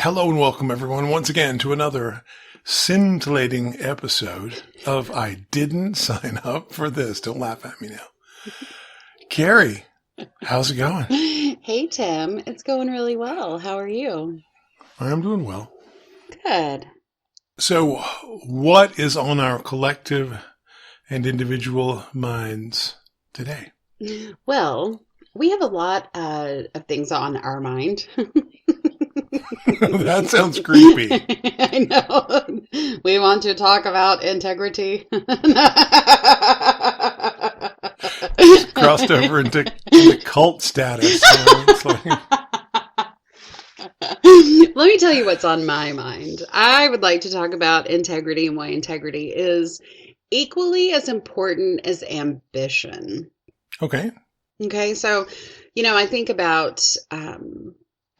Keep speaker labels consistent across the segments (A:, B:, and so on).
A: Hello and welcome everyone once again to another scintillating episode of I Didn't Sign Up for This. Don't laugh at me now. Carrie, how's it going?
B: Hey, Tim. It's going really well. How are you?
A: I'm doing well.
B: Good.
A: So what is on our collective and individual minds today?
B: Well, we have a lot of things on our mind.
A: That sounds creepy.
B: I know. We want to talk about integrity.
A: Just crossed over into cult status. It's like...
B: Let me tell you what's on my mind. I would like to talk about integrity and why integrity is equally as important as ambition.
A: Okay.
B: Okay, so I think about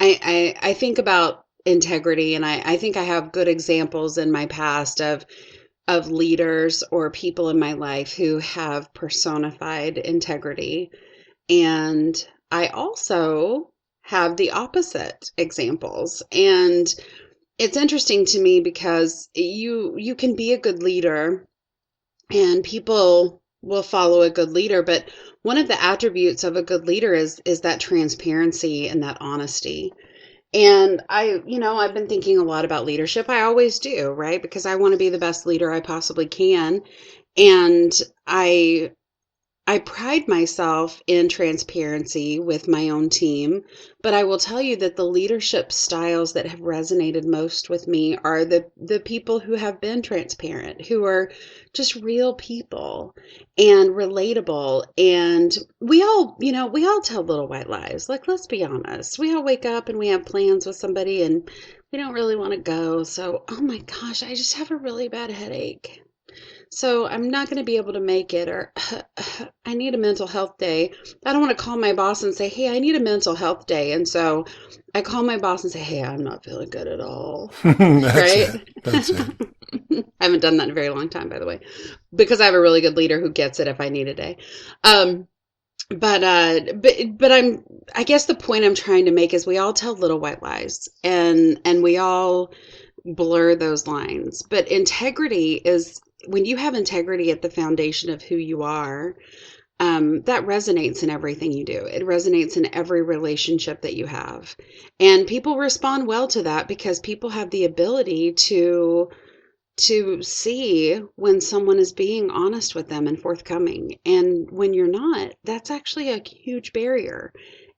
B: I think about integrity, and I think I have good examples in my past of leaders or people in my life who have personified integrity, and I also have the opposite examples. And it's interesting to me because you can be a good leader and people will follow a good leader, but one of the attributes of a good leader is that transparency and that honesty. And I've been thinking a lot about leadership. I always do, right? Because I want to be the best leader I possibly can. And I pride myself in transparency with my own team, but I will tell you that the leadership styles that have resonated most with me are the people who have been transparent, who are just real people and relatable. And we all tell little white lies. Like, let's be honest. We all wake up and we have plans with somebody and we don't really want to go. So, oh my gosh, I just have a really bad headache. So I'm not going to be able to make it, or I need a mental health day. I don't want to call my boss and say, hey, I need a mental health day. And so I call my boss and say, hey, I'm not feeling good at all. Right?
A: That's it.
B: I haven't done that in a very long time, by the way, because I have a really good leader who gets it if I need a day. But I guess the point I'm trying to make is we all tell little white lies and we all blur those lines. But integrity is, when you have integrity at the foundation of who you are, that resonates in everything you do. It resonates in every relationship that you have. And people respond well to that because people have the ability to see when someone is being honest with them and forthcoming. And when you're not, that's actually a huge barrier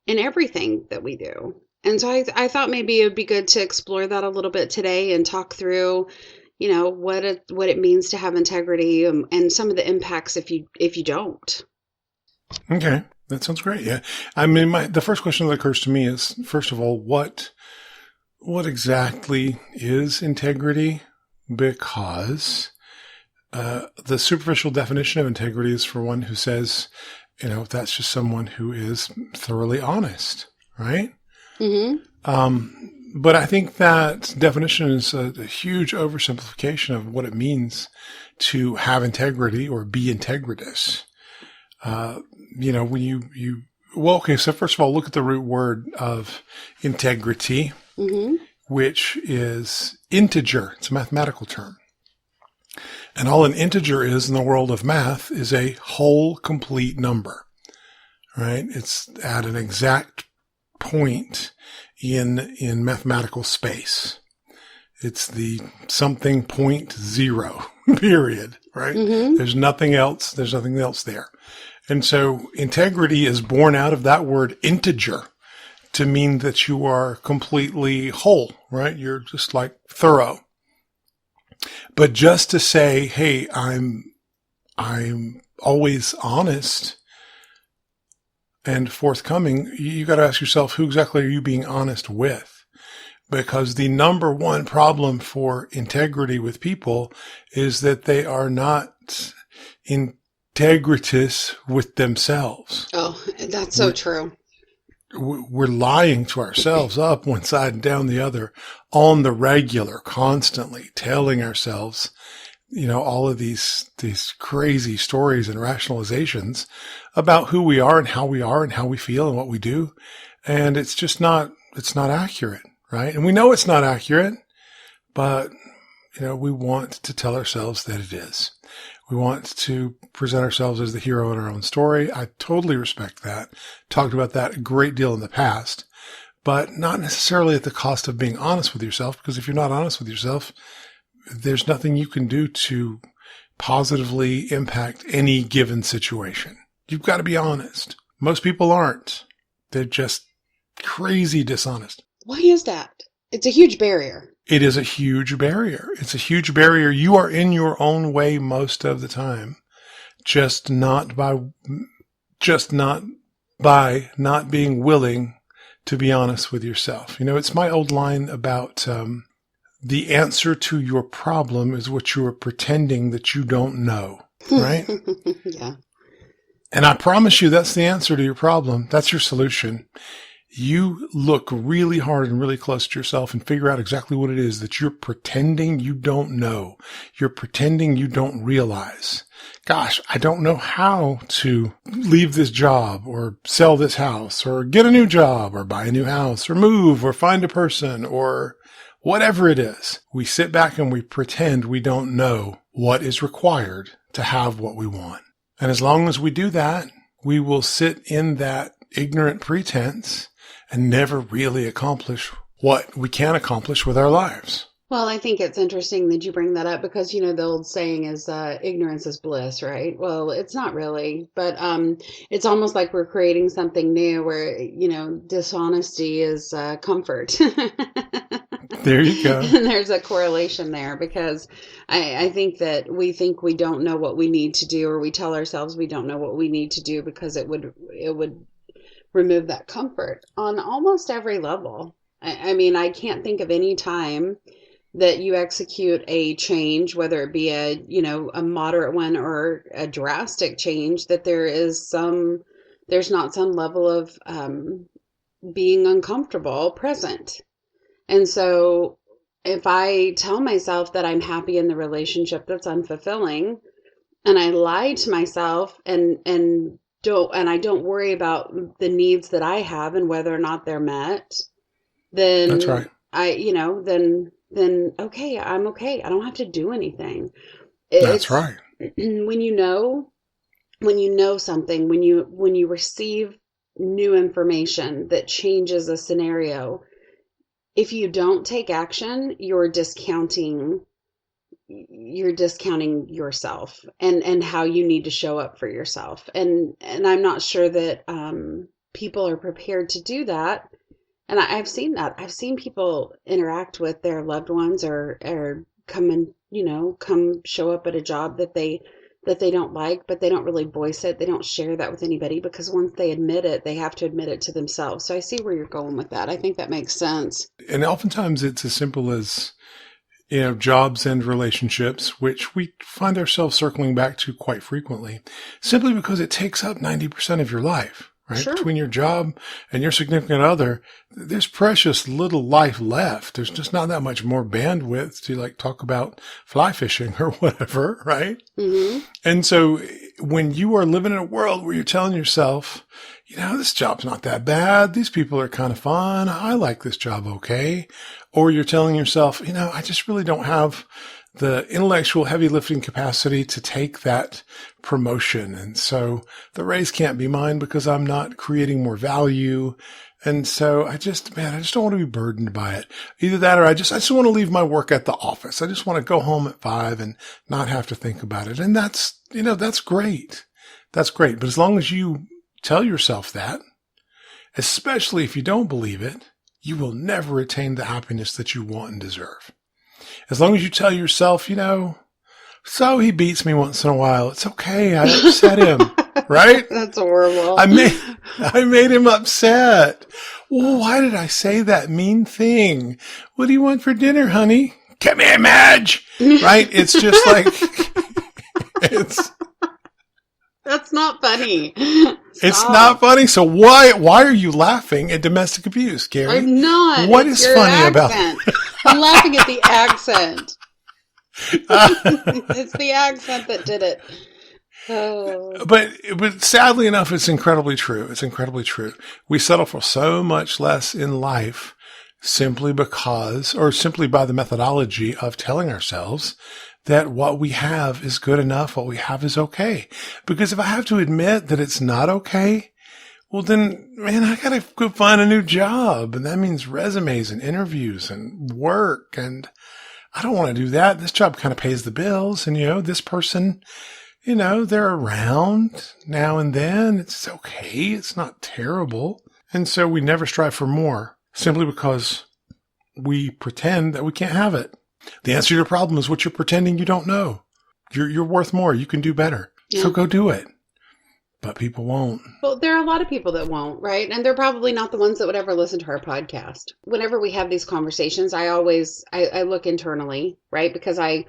B: in everything that we do. And so I thought maybe it would be good to explore that a little bit today and talk through what it means to have integrity, and some of the impacts if you don't.
A: Okay, that sounds great. Yeah, I mean, the first question that occurs to me is, first of all, what exactly is integrity? Because the superficial definition of integrity is for one who says, that's just someone who is thoroughly honest, right?
B: Mm-hmm.
A: But I think that definition is a huge oversimplification of what it means to have integrity or be integritous. So first of all, look at the root word of integrity,
B: Mm-hmm.
A: which is integer. It's a mathematical term. And all an integer is in the world of math is a whole, complete number, right? It's at an exact point in mathematical space. It's the something point zero, period, right?
B: Mm-hmm.
A: There's nothing else there. And so integrity is born out of that word integer to mean that you are completely whole, right? You're just like thorough. But just to say, hey, I'm always honest and forthcoming, you got to ask yourself, who exactly are you being honest with? Because the number one problem for integrity with people is that they are not integritous with themselves.
B: Oh, that's so true.
A: We're lying to ourselves up one side and down the other on the regular, constantly telling ourselves, all of these crazy stories and rationalizations about who we are and how we feel and what we do. And it's just not accurate, right? And we know it's not accurate, but we want to tell ourselves that it is. We want to present ourselves as the hero in our own story. I totally respect that. Talked about that a great deal in the past, but not necessarily at the cost of being honest with yourself, because if you're not honest with yourself, there's nothing you can do to positively impact any given situation. You've got to be honest. Most people aren't. They're just crazy dishonest.
B: Why is that? It's a huge barrier.
A: It is a huge barrier. It's a huge barrier. You are in your own way most of the time, just not by not being willing to be honest with yourself. It's my old line about the answer to your problem is what you are pretending that you don't know, right?
B: Yeah.
A: And I promise you that's the answer to your problem. That's your solution. You look really hard and really close to yourself and figure out exactly what it is that you're pretending you don't know. You're pretending you don't realize. Gosh, I don't know how to leave this job or sell this house or get a new job or buy a new house or move or find a person or whatever it is. We sit back and we pretend we don't know what is required to have what we want. And as long as we do that, we will sit in that ignorant pretense and never really accomplish what we can accomplish with our lives.
B: Well, I think it's interesting that you bring that up because, the old saying is ignorance is bliss, right? Well, it's not really, but it's almost like we're creating something new where, dishonesty is comfort.
A: There you go.
B: And there's a correlation there because I think that we think we don't know what we need to do, or we tell ourselves we don't know what we need to do because it would remove that comfort on almost every level. I can't think of any time that you execute a change, whether it be a moderate one or a drastic change, that there's not some level of being uncomfortable present. And so if I tell myself that I'm happy in the relationship that's unfulfilling, and I lie to myself and I don't worry about the needs that I have and whether or not they're met, then
A: that's right.
B: Then okay, I'm okay. I don't have to do anything.
A: That's right.
B: When you know something, when you receive new information that changes a scenario, if you don't take action, you're discounting yourself and how you need to show up for yourself. And I'm not sure that people are prepared to do that. And I've seen that. I've seen people interact with their loved ones or come show up at a job that they don't like, but they don't really voice it. They don't share that with anybody because once they admit it, they have to admit it to themselves. So I see where you're going with that. I think that makes sense.
A: And oftentimes it's as simple as, jobs and relationships, which we find ourselves circling back to quite frequently, simply because it takes up 90% of your life, right?
B: Sure.
A: Between your job and your significant other, there's precious little life left. There's just not that much more bandwidth to talk about fly fishing or whatever, right?
B: Mm-hmm.
A: And so when you are living in a world where you're telling yourself, this job's not that bad. These people are kind of fun. I like this job okay. Or you're telling yourself, I just really don't have the intellectual heavy lifting capacity to take that promotion. And so the raise can't be mine because I'm not creating more value. And so I just don't want to be burdened by it. Either that or I just want to leave my work at the office. I just want to go home at 5 and not have to think about it. And that's great. That's great. But as long as you tell yourself that, especially if you don't believe it, you will never attain the happiness that you want and deserve. As long as you tell yourself, so he beats me once in a while. It's okay. I upset him, right?
B: That's horrible.
A: I made him upset. Well, why did I say that mean thing? What do you want for dinner, honey? Come here, Madge. Right? It's just
B: That's not funny.
A: It's not funny. So why are you laughing at domestic abuse, Gary?
B: I'm not.
A: What is funny about
B: it? I'm laughing at the accent. It's the accent that did it. Oh.
A: But sadly enough, it's incredibly true. It's incredibly true. We settle for so much less in life simply because, or simply by the methodology of telling ourselves that what we have is good enough, what we have is okay. Because if I have to admit that it's not okay, well then, man, I gotta go find a new job. And that means resumes and interviews and work. And I don't want to do that. This job kind of pays the bills. And, this person, they're around now and then. It's okay. It's not terrible. And so we never strive for more simply because we pretend that we can't have it. The answer to your problem is what you're pretending you don't know. You're worth more. You can do better. Yeah. So go do it. But people won't.
B: Well, there are a lot of people that won't, right? And they're probably not the ones that would ever listen to our podcast. Whenever we have these conversations, I look internally, right? Because I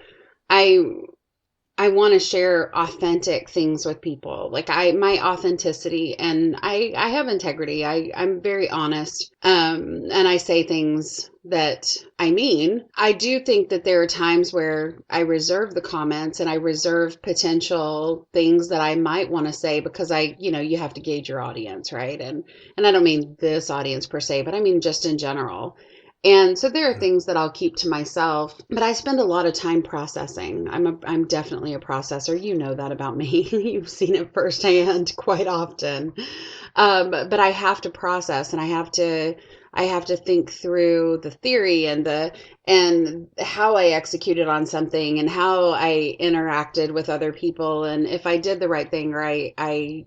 B: want to share authentic things with people. Like my authenticity, and I have integrity. I'm very honest. And I say things that I mean. I do think that there are times where I reserve the comments and I reserve potential things that I might want to say because you have to gauge your audience, right? And I don't mean this audience per se, but I mean just in general. And so there are things that I'll keep to myself, but I spend a lot of time processing. I'm definitely a processor. You know that about me. You've seen it firsthand quite often. But I have to process, and I have to think through the theory and how I executed on something and how I interacted with other people, and if I did the right thing, or I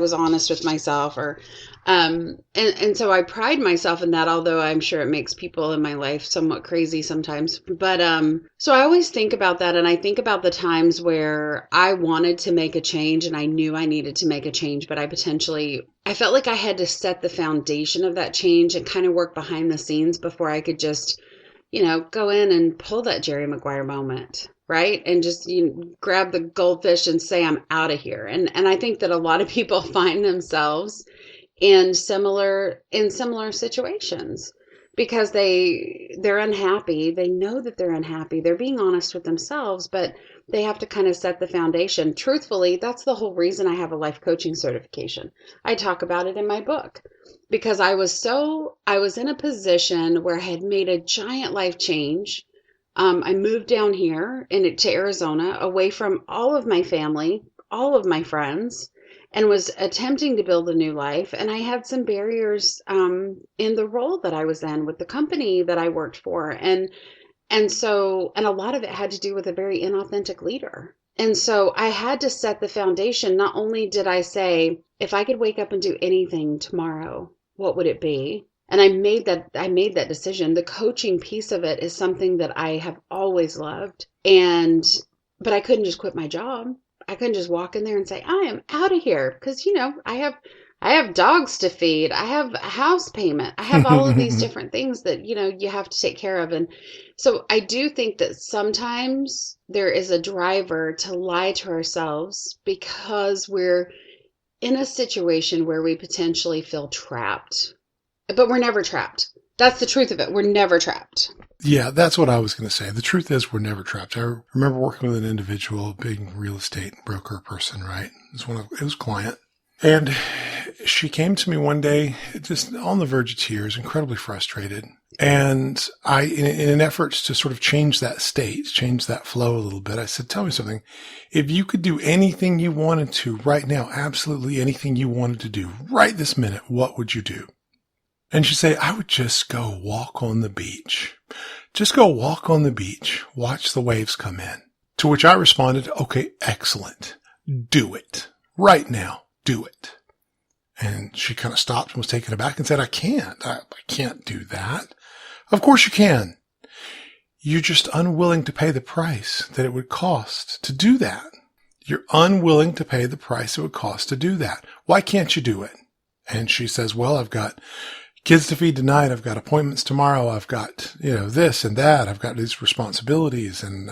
B: was honest with myself, or and so I pride myself in that, although I'm sure it makes people in my life somewhat crazy sometimes. But so I always think about that, and I think about the times where I wanted to make a change and I knew I needed to make a change, but I felt like I had to set the foundation of that change and kind of work behind the scenes before I could just, go in and pull that Jerry Maguire moment, right? And just grab the goldfish and say, I'm out of here. And I think that a lot of people find themselves in similar situations because they're unhappy. They know that they're unhappy. They're being honest with themselves, but they have to kind of set the foundation. Truthfully, that's the whole reason I have a life coaching certification. I talk about it in my book because I was in a position where I had made a giant life change. I moved down here to Arizona, away from all of my family, all of my friends, and was attempting to build a new life. And I had some barriers in the role that I was in with the company that I worked for. And a lot of it had to do with a very inauthentic leader. And so I had to set the foundation. Not only did I say, if I could wake up and do anything tomorrow, what would it be? And I made that decision. The coaching piece of it is something that I have always loved. But I couldn't just quit my job. I couldn't just walk in there and say, I am out of here. Because, I have dogs to feed. I have a house payment. I have all of these different things that, you have to take care of. And so I do think that sometimes there is a driver to lie to ourselves because we're in a situation where we potentially feel trapped. But we're never trapped. That's the truth of it. We're never trapped.
A: Yeah, that's what I was going to say. The truth is we're never trapped. I remember working with an individual, big real estate broker person, right? It was a client. And she came to me one day, just on the verge of tears, incredibly frustrated. And I, in an effort to sort of change that state, change that flow a little bit, I said, tell me something. If you could do anything you wanted to right now, absolutely anything you wanted to do right this minute, what would you do? And she'd say, I would just go walk on the beach. Just go walk on the beach. Watch the waves come in. To which I responded, okay, excellent. Do it. Right now. Do it. And she kind of stopped and was taken aback and said, I can't do that. Of course you can. You're just unwilling to pay the price that it would cost to do that. You're unwilling to pay the price it would cost to do that. Why can't you do it? And she says, well, I've got kids to feed tonight. I've got appointments tomorrow. I've got, this and that. I've got these responsibilities and,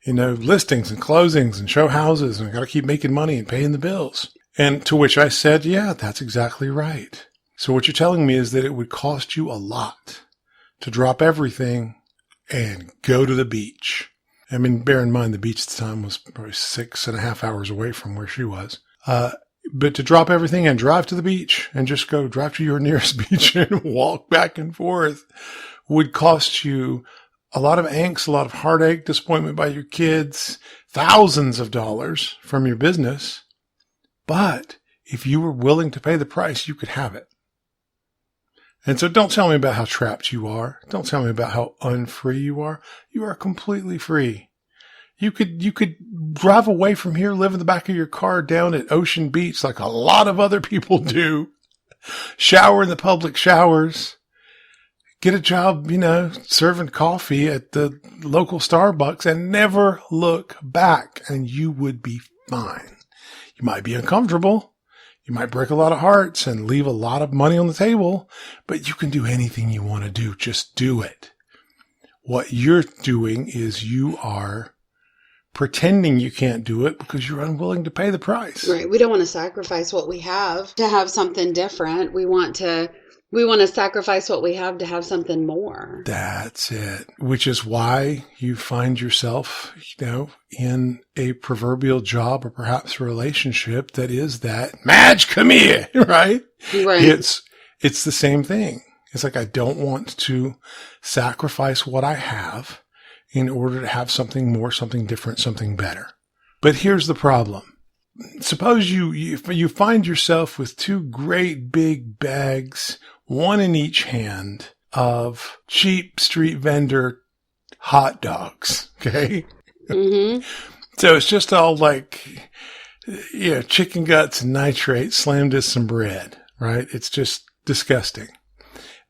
A: listings and closings and show houses, and I've got to keep making money and paying the bills. And to which I said, yeah, that's exactly right. So what you're telling me is that it would cost you a lot to drop everything and go to the beach. I mean, bear in mind, the beach at the time was probably 6.5 hours away from where she was. But to drop everything and drive to the beach and just go drive to your nearest beach and walk back and forth would cost you a lot of angst, a lot of heartache, disappointment by your kids, thousands of dollars from your business. But if you were willing to pay the price, you could have it. And so don't tell me about how trapped you are. Don't tell me about how unfree you are. You are completely free. You could drive away from here, live in the back of your car down at Ocean Beach like a lot of other people do. Shower in the public showers. Get a job, serving coffee at the local Starbucks and never look back, and you would be fine. You might be uncomfortable. You might break a lot of hearts and leave a lot of money on the table, but you can do anything you want to do. Just do it. What you're doing is you are pretending you can't do it because you're unwilling to pay the price.
B: Right. We don't want to sacrifice what we have to have something different. We want to sacrifice what we have to have something more.
A: That's it. Which is why you find yourself, in a proverbial job or perhaps a relationship that is that, Madge, come here, right?
B: Right.
A: It's the same thing. It's like, I don't want to sacrifice what I have in order to have something more, something different, something better. But here's the problem. Suppose you find yourself with two great big bags, one in each hand, of cheap street vendor hot dogs. Okay.
B: Mm-hmm.
A: So it's just all like, chicken guts and nitrate slammed as some bread, right? It's just disgusting.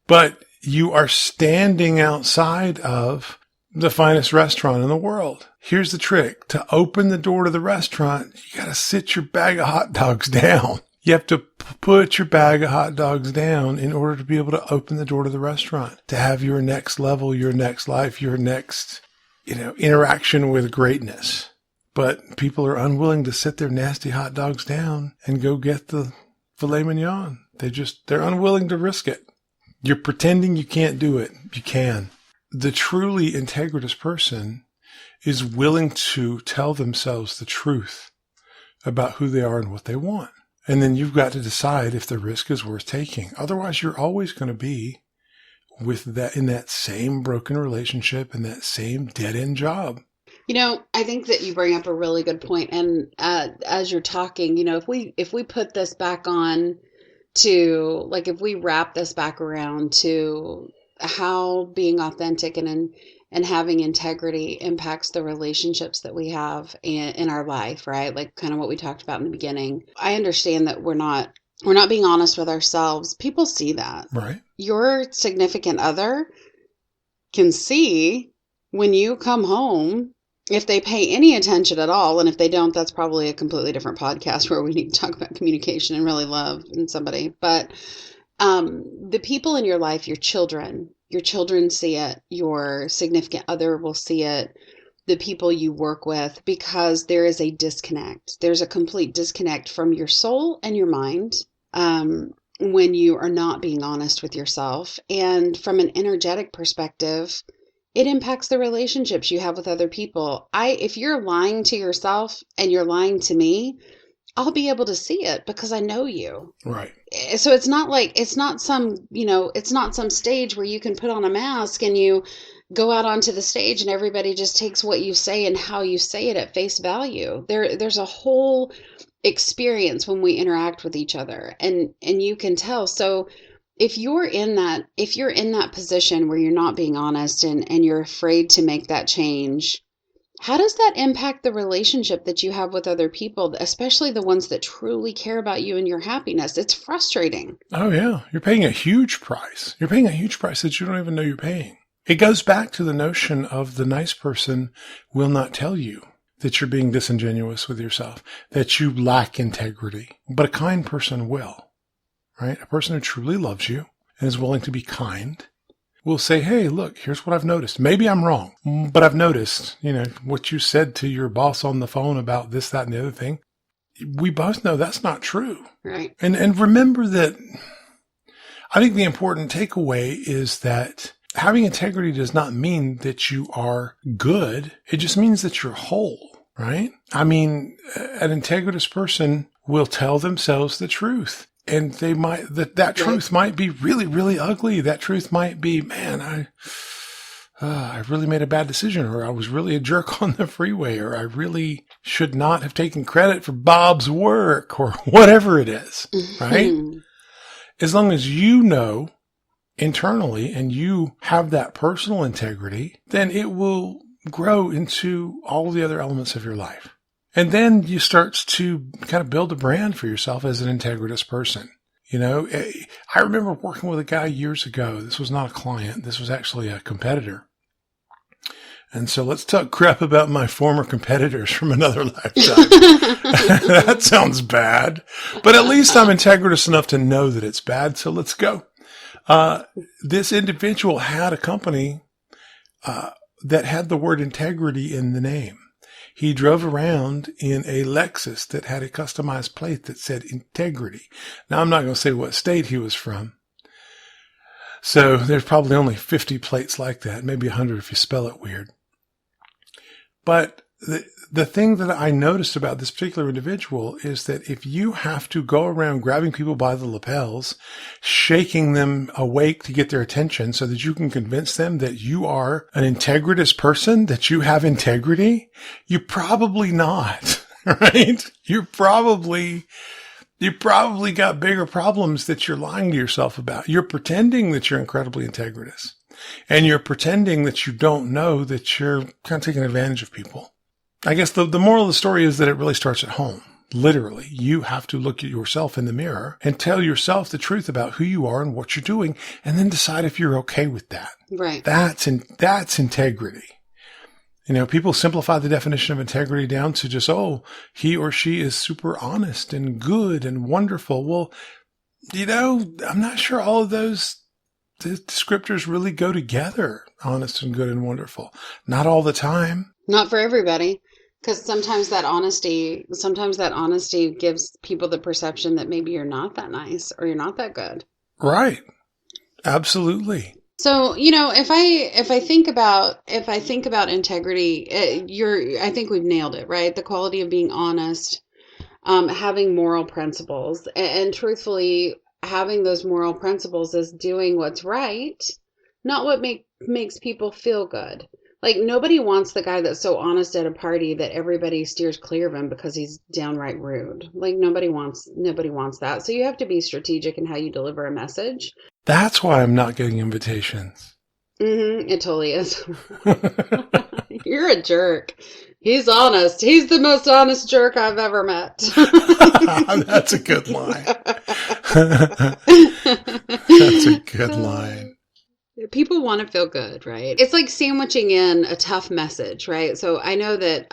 A: But you are standing outside of the finest restaurant in the world. Here's the trick. To open the door to the restaurant, you got to sit your bag of hot dogs down. You have to put your bag of hot dogs down in order to be able to open the door to the restaurant, to have your next level, your next life, your next, interaction with greatness. But people are unwilling to sit their nasty hot dogs down and go get the filet mignon. They're unwilling to risk it. You're pretending you can't do it. You can. The truly integritous person is willing to tell themselves the truth about who they are and what they want. And then you've got to decide if the risk is worth taking. Otherwise, you're always going to be in that same broken relationship and that same dead-end job.
B: I think that you bring up a really good point. And as you're talking, if we put this back on to, like, if we wrap this back around to how being authentic and having integrity impacts the relationships that we have in our life, right? Like kind of what we talked about in the beginning. I understand that we're not being honest with ourselves. People see that.
A: Right.
B: Your significant other can see when you come home, if they pay any attention at all. And if they don't, that's probably a completely different podcast where we need to talk about communication and really love in somebody. But the people in your life, your children see it, your significant other will see it, the people you work with, because there is a disconnect. There's a complete disconnect from your soul and your mind when you are not being honest with yourself. And from an energetic perspective, it impacts the relationships you have with other people. If you're lying to yourself and you're lying to me, I'll be able to see it because I know you.
A: Right.
B: So it's not some stage where you can put on a mask and you go out onto the stage and everybody just takes what you say and how you say it at face value. There's a whole experience when we interact with each other, and you can tell. So if you're in that position where you're not being honest and you're afraid to make that change, how does that impact the relationship that you have with other people, especially the ones that truly care about you and your happiness? It's frustrating.
A: Oh, yeah. You're paying a huge price. You're paying a huge price that you don't even know you're paying. It goes back to the notion of the nice person will not tell you that you're being disingenuous with yourself, that you lack integrity. But a kind person will, right? A person who truly loves you and is willing to be kind will say, hey, look, here's what I've noticed. Maybe I'm wrong, but I've noticed, what you said to your boss on the phone about this, that, and the other thing. We both know that's not true.
B: Right.
A: And remember that I think the important takeaway is that having integrity does not mean that you are good. It just means that you're whole, right? I mean, an integritous person will tell themselves the truth. And they might, that truth might be really, really ugly. That truth might be, man, I really made a bad decision, or I was really a jerk on the freeway, or I really should not have taken credit for Bob's work, or whatever it is, right? As long as you know internally and you have that personal integrity, then it will grow into all the other elements of your life. And then you start to kind of build a brand for yourself as an integritous person. You know, I remember working with a guy years ago. This was not a client. This was actually a competitor. And so let's talk crap about my former competitors from another lifetime. That sounds bad, but at least I'm integritous enough to know that it's bad. So let's go. This individual had a company that had the word integrity in the name. He drove around in a Lexus that had a customized plate that said integrity. Now, I'm not going to say what state he was from. So there's probably only 50 plates like that, maybe 100 if you spell it weird. But the thing that I noticed about this particular individual is that if you have to go around grabbing people by the lapels, shaking them awake to get their attention so that you can convince them that you are an integritous person, that you have integrity, you're probably not, right? You probably got bigger problems that you're lying to yourself about. You're pretending that you're incredibly integritous, and you're pretending that you don't know that you're kind of taking advantage of people. I guess the moral of the story is that it really starts at home. Literally, you have to look at yourself in the mirror and tell yourself the truth about who you are and what you're doing, and then decide if you're okay with that.
B: Right.
A: That's integrity. You know, people simplify the definition of integrity down to just, he or she is super honest and good and wonderful. Well, you know, I'm not sure all of those descriptors really go together, honest and good and wonderful. Not all the time.
B: Not for everybody. Because sometimes that honesty gives people the perception that maybe you're not that nice or you're not that good.
A: Right. Absolutely.
B: So, you know, if I think about integrity, I think we've nailed it, right? The quality of being honest, having moral principles, and truthfully, having those moral principles is doing what's right, not what makes people feel good. Like, nobody wants the guy that's so honest at a party that everybody steers clear of him because he's downright rude. Like, nobody wants that. So you have to be strategic in how you deliver a message.
A: That's why I'm not getting invitations.
B: It totally is. You're a jerk. He's honest. He's the most honest jerk I've ever met.
A: That's a good line. That's a good line.
B: People want to feel good, right? It's like sandwiching in a tough message, right? So I know that,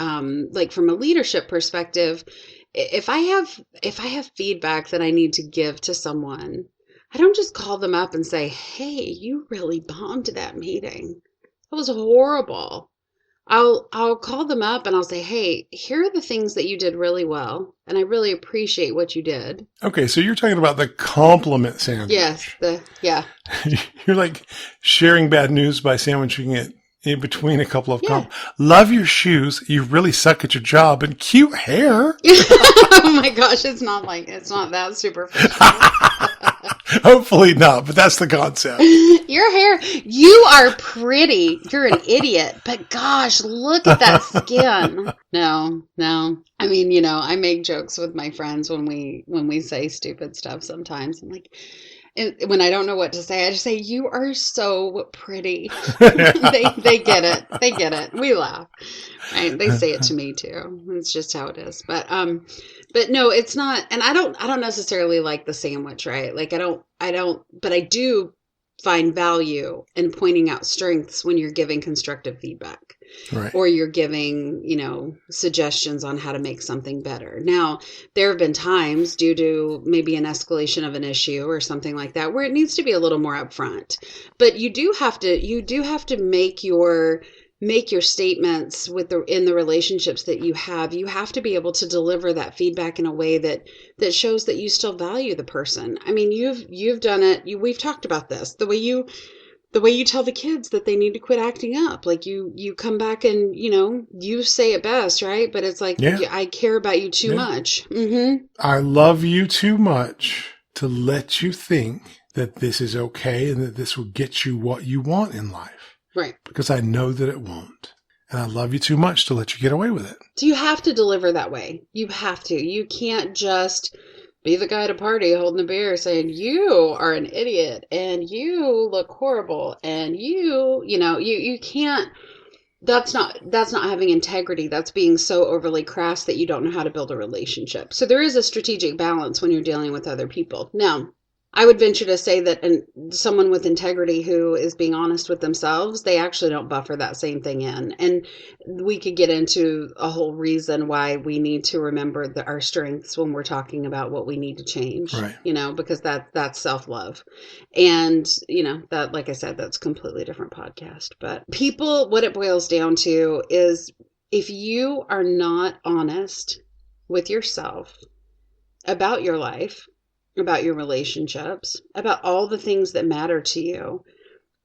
B: like, from a leadership perspective, if I have feedback that I need to give to someone, I don't just call them up and say, "Hey, you really bombed that meeting. That was horrible." I'll call them up and I'll say, "Hey, here are the things that you did really well, and I really appreciate what you did."
A: Okay, so you're talking about the compliment sandwich.
B: Yes, yeah.
A: You're like sharing bad news by sandwiching it in between a couple of compliments. Love your shoes. You really suck at your job, and cute hair.
B: Oh my gosh, it's not that superficial.
A: Hopefully not, but that's the concept.
B: Your hair, you are pretty. You're an idiot, but gosh, look at that skin. No. I mean, you know, I make jokes with my friends when we say stupid stuff sometimes. I'm like, when I don't know what to say, I just say, "You are so pretty." They get it. They get it. We laugh. Right? They say it to me too. It's just how it is. But no, it's not. And I don't necessarily like the sandwich, right? Like but I do find value in pointing out strengths when you're giving constructive feedback. Right. Or you're giving, you know, suggestions on how to make something better. Now, there have been times due to maybe an escalation of an issue or something like that where it needs to be a little more upfront. But you do have to make your statements in the relationships that you have. You have to be able to deliver that feedback in a way that shows that you still value the person. I mean, you've done it. We've talked about this. The way you the way you tell the kids that they need to quit acting up. Like you come back and, you say it best, right? But it's like,
A: Yeah.
B: I care about you too much. Mm-hmm.
A: I love you too much to let you think that this is okay and that this will get you what you want in life.
B: Right.
A: Because I know that it won't. And I love you too much to let you get away with it.
B: So you have to deliver that way. You have to. You can't just be the guy at a party holding a beer saying, you are an idiot and you look horrible and you can't. That's not having integrity. That's being so overly crass that you don't know how to build a relationship. So there is a strategic balance when you're dealing with other people. Now, I would venture to say that someone with integrity who is being honest with themselves, they actually don't buffer that same thing in. And we could get into a whole reason why we need to remember our strengths when we're talking about what we need to change,
A: right.
B: Because that's self-love. And, that, like I said, that's a completely different podcast. But people, what it boils down to is if you are not honest with yourself about your life, about your relationships, about all the things that matter to you,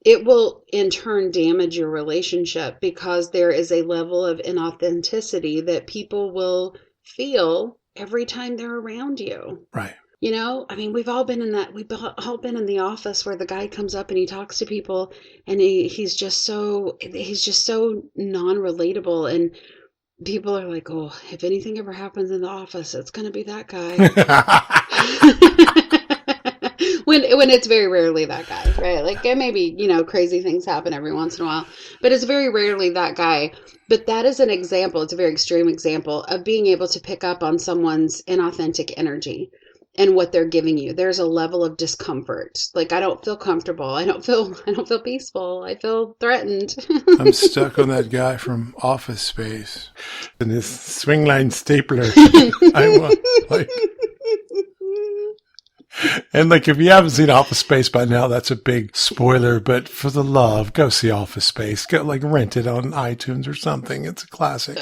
B: it will in turn damage your relationship because there is a level of inauthenticity that people will feel every time they're around you.
A: Right.
B: We've all been in the office where the guy comes up and he talks to people and he's just so non-relatable, and people are like, oh, if anything ever happens in the office, it's going to be that guy. when it's very rarely that guy, right? Like maybe, crazy things happen every once in a while, but it's very rarely that guy. But that is an example. It's a very extreme example of being able to pick up on someone's inauthentic energy and what they're giving you. There's a level of discomfort. Like, I don't feel comfortable. I don't feel peaceful. I feel threatened.
A: I'm stuck on that guy from Office Space and his swing line stapler. And if you haven't seen Office Space by now, that's a big spoiler. But for the love, go see Office Space. Go rent it on iTunes or something. It's a classic.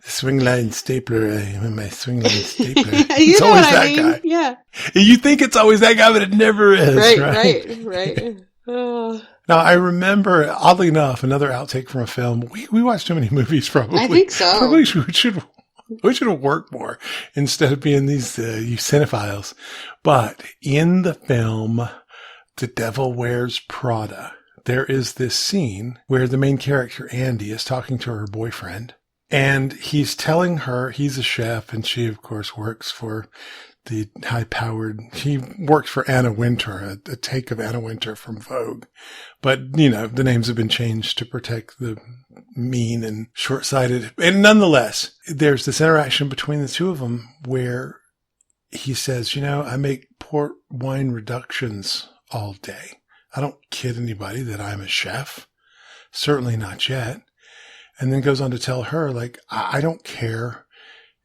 A: Swing line stapler. My swing line stapler. It's always that guy.
B: Yeah.
A: You think it's always that guy, but it never is.
B: Right. Oh.
A: Now, I remember, oddly enough, another outtake from a film. We watch too many movies, probably.
B: I think so.
A: Probably we should have worked more instead of being these you cinephiles. But in the film, The Devil Wears Prada, there is this scene where the main character, Andy, is talking to her boyfriend. And he's telling her he's a chef, and she, of course, works for the he works for Anna Wintour, a take of Anna Wintour from Vogue. But, the names have been changed to protect the mean and short-sighted. And nonetheless, there's this interaction between the two of them where he says, I make port wine reductions all day. I don't kid anybody that I'm a chef. Certainly not yet. And then goes on to tell her, I don't care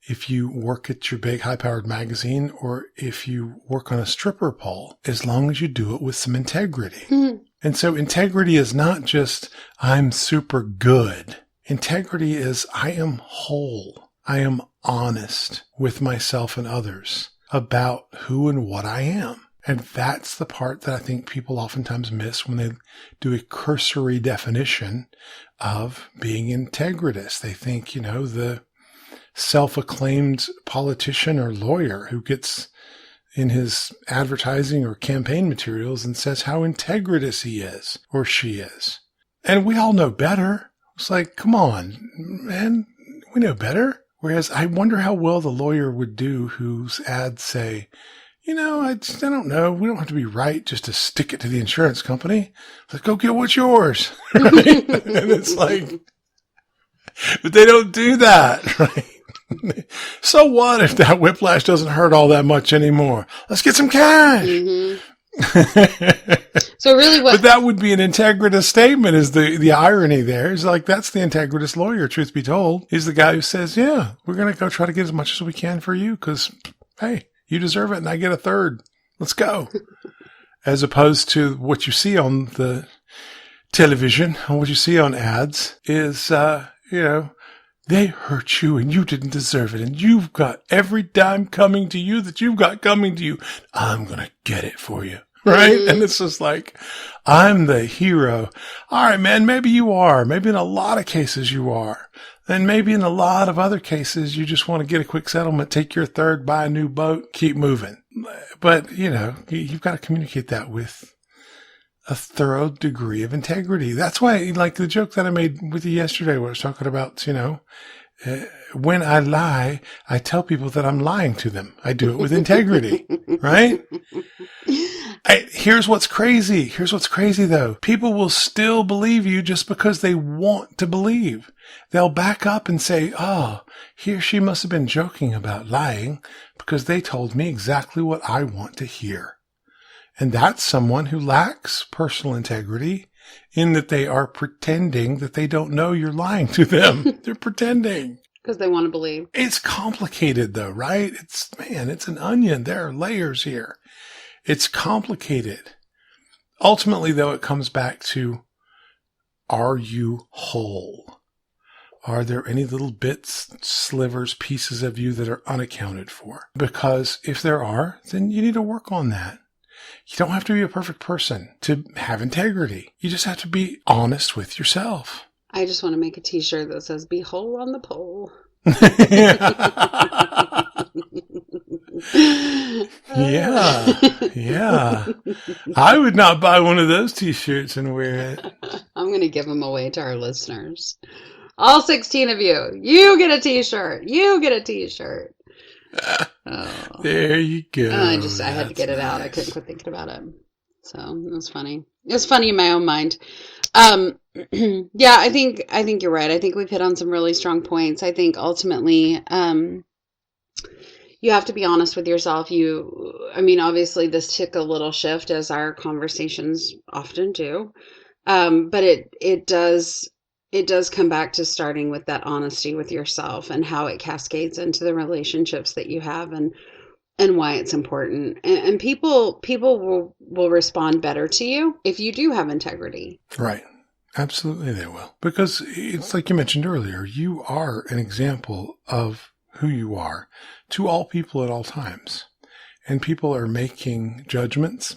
A: if you work at your big high-powered magazine or if you work on a stripper pole, as long as you do it with some integrity. Mm-hmm. And so integrity is not just, I'm super good. Integrity is, I am whole. I am honest with myself and others about who and what I am. And that's the part that I think people oftentimes miss when they do a cursory definition of being integritous. They think, the self-acclaimed politician or lawyer who gets in his advertising or campaign materials and says how integritous he is or she is. And we all know better. It's like, come on, man, we know better. Whereas I wonder how well the lawyer would do whose ads say, I don't know. We don't have to be right just to stick it to the insurance company. Let's go get what's yours. Right? And it's like, but they don't do that, right? So what if that whiplash doesn't hurt all that much anymore? Let's get some cash. Mm-hmm.
B: So really
A: But that would be an integritous statement is the irony there. Is that's the integritous lawyer, truth be told. He's the guy who says, yeah, we're going to go try to get as much as we can for you because, hey, you deserve it and I get a third. Let's go. As opposed to what you see on the television and what you see on ads is, they hurt you and you didn't deserve it. And you've got every dime coming to you that you've got coming to you. I'm going to get it for you. right?
B: Mm-hmm.
A: And it's just like, I'm the hero. All right, man, maybe you are. Maybe in a lot of cases you are. And maybe in a lot of other cases, you just want to get a quick settlement, take your third, buy a new boat, keep moving. But, you've got to communicate that with a thorough degree of integrity. That's why, like the joke that I made with you yesterday, where I was talking about, when I lie, I tell people that I'm lying to them. I do it with integrity, right? Here's what's crazy. Here's what's crazy though. People will still believe you just because they want to believe. They'll back up and say, oh, he or she must have been joking about lying because they told me exactly what I want to hear. And that's someone who lacks personal integrity in that they are pretending that they don't know you're lying to them. They're pretending.
B: Because they want to believe.
A: It's complicated though, right? It's an onion. There are layers here. It's complicated. Ultimately, though, it comes back to, are you whole? Are there any little bits, slivers, pieces of you that are unaccounted for? Because if there are, then you need to work on that. You don't have to be a perfect person to have integrity. You just have to be honest with yourself.
B: I just want to make a t-shirt that says, be whole on the pole.
A: Yeah. I would not buy one of those t-shirts and wear it.
B: I'm going to give them away to our listeners. All 16 of you. You get a t-shirt. You get a t-shirt. Oh.
A: There you go.
B: I had to get it out. I couldn't quit thinking about it. So it was funny. It was funny in my own mind. Yeah, I think you're right. I think we've hit on some really strong points. I think ultimately, you have to be honest with yourself. Obviously this took a little shift as our conversations often do. But it does come back to starting with that honesty with yourself and how it cascades into the relationships that you have and why it's important. And people will respond better to you if you do have integrity.
A: Right. Absolutely they will. Because it's like you mentioned earlier, you are an example of who you are to all people at all times. And people are making judgments,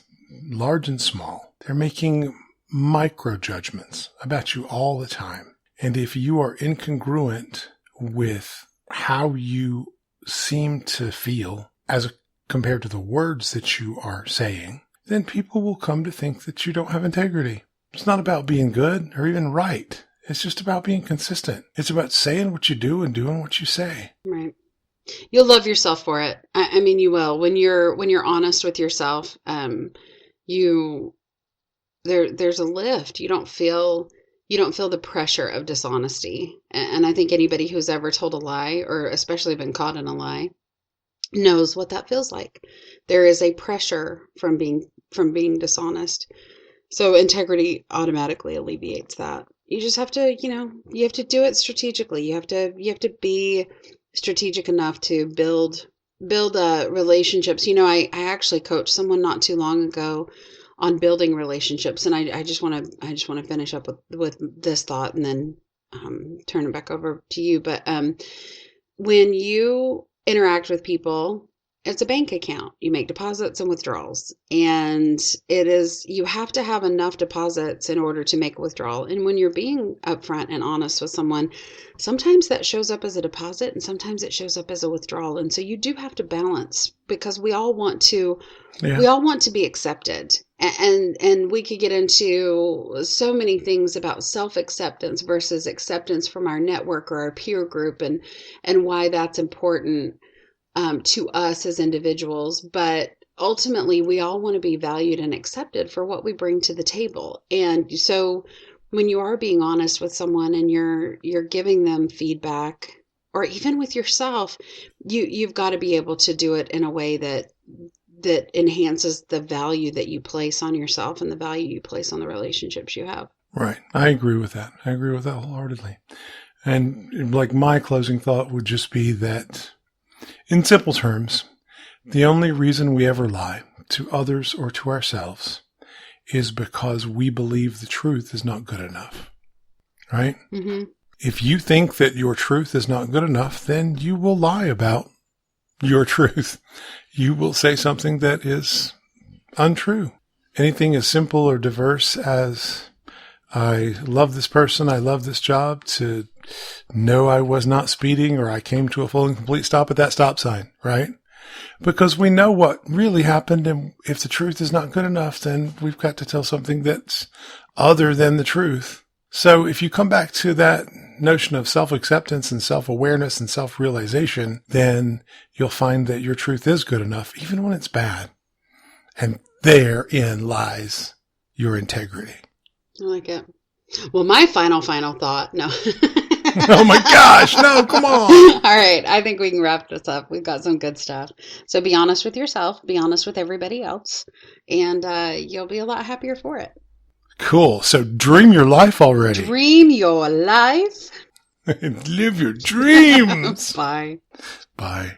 A: large and small. They're making micro judgments about you all the time. And if you are incongruent with how you seem to feel as compared to the words that you are saying, then people will come to think that you don't have integrity. It's not about being good or even right. It's just about being consistent. It's about saying what you do and doing what you say.
B: Right. You'll love yourself for it. I mean, you will. When you're honest with yourself, there's a lift. You don't feel the pressure of dishonesty. And I think anybody who's ever told a lie, or especially been caught in a lie, knows what that feels like. There is a pressure from being dishonest. So integrity automatically alleviates that. You just have to, you have to do it strategically. You have to be strategic enough to build relationships. I actually coached someone not too long ago on building relationships, and I just want to finish up with this thought and then turn it back over to you. But when you interact with people, it's a bank account. You make deposits and withdrawals, and you have to have enough deposits in order to make a withdrawal. And when you're being upfront and honest with someone, sometimes that shows up as a deposit and sometimes it shows up as a withdrawal. And so you do have to balance, because we all want to be accepted. And we could get into so many things about self-acceptance versus acceptance from our network or our peer group, and why that's important to us as individuals. But ultimately, we all want to be valued and accepted for what we bring to the table. And so when you are being honest with someone and you're giving them feedback, or even with yourself, you've got to be able to do it in a way that enhances the value that you place on yourself and the value you place on the relationships you have.
A: Right. I agree with that. I agree with that wholeheartedly. And like my closing thought would just be that, in simple terms, the only reason we ever lie to others or to ourselves is because we believe the truth is not good enough. Right? Mm-hmm. If you think that your truth is not good enough, then you will lie about your truth. You will say something that is untrue. anything as simple or diverse as I love this person, I love this job, to know I was not speeding or I came to a full and complete stop at that stop sign, right? Because we know what really happened, and if the truth is not good enough, then we've got to tell something that's other than the truth. So if you come back to that notion of self-acceptance and self-awareness and self-realization, then you'll find that your truth is good enough, even when it's bad. And therein lies your integrity.
B: I like it. Well, my final thought. No.
A: Oh my gosh. No, come on.
B: All right. I think we can wrap this up. We've got some good stuff. So be honest with yourself. Be honest with everybody else. And you'll be a lot happier for it.
A: Cool. So dream your life already.
B: Dream your life.
A: Live your dreams.
B: Bye.
A: Bye.